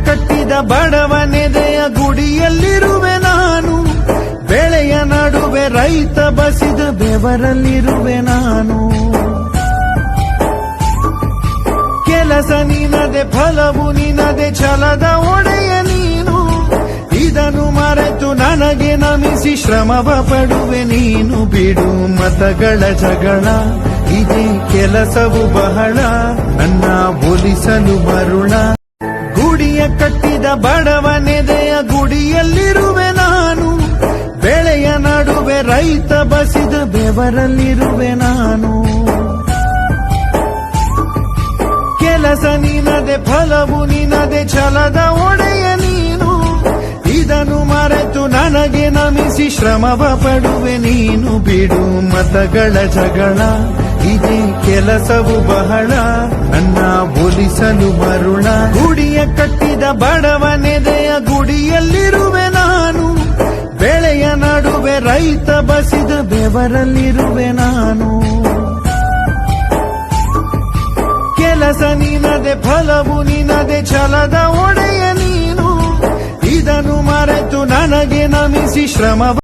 ಕಟ್ಟಿದ ಬಡವನೆದೆಯ ಗುಡಿಯಲ್ಲಿರುವೆ ನಾನು, ಬೆಳೆಯ ನಡುವೆ ರೈತ ಬಸಿದ ಬೆವರಲ್ಲಿರುವೆ ನಾನು. ಕೆಲಸ ನಿನದೆ ಫಲವು ನಿನದೆ ಛಲದ ಒಡೆಯ ನೀನು, ಇದನ್ನು ಮರೆತು ನನಗೆ ನಮಿಸಿ ಶ್ರಮವ ಪಡುವೆ ನೀನು. ಬಿಡು ಮತಗಳ ಜಗಳ, ಇದೇ ಕೆಲಸವು ಬಹಳ ನನ್ನ ಒಲಿಸಲು ಮರುಳ. ಗುಡಿಯ ಕಟ್ಟಿದ ಬಡವನೆದೆಯ ಗುಡಿಯಲ್ಲಿರುವೆ ನಾನು, ಬೆಳೆಯ ನಡುವೆ ರೈತ ಬಸಿದ ಬೆವರಲ್ಲಿರುವೆ ನಾನು. ಕೆಲಸ ನಿನದೆ ಫಲವು ನಿನದೆ ಛಲದ ಒಡೆಯ ನೀನು, ಇದನ್ನು ಮರೆತು ನನಗೆ ನಮಿಸಿ ಶ್ರಮವ ಪಡುವೆ ನೀನು. ಬಿಡು ಮತಗಳ ಜಗಳ, ಇದೇ ಕೆಲಸವು ಬಹಳ ನನ್ನ ಒಲಿಸಲು ಮರುಳ. ಗುಡಿಯ ಕಟ್ಟಿದ ಬಡವನೆದೆಯ ಗುಡಿಯಲ್ಲಿರುವೆ ನಾನು, ಬೆಳೆಯ ನಡುವೆ ರೈತ ಬಸಿದ ಬೆವರಲ್ಲಿರುವೆ ನಾನು. ಕೆಲಸ ನಿನದೆ ಫಲವು ನಿನದೆ ಛಲದ ಒಡೆಯ ನೀನು, ಇದನ್ನು ಮರೆತು ನನಗೆ ನಮಿಸಿ ಶ್ರಮ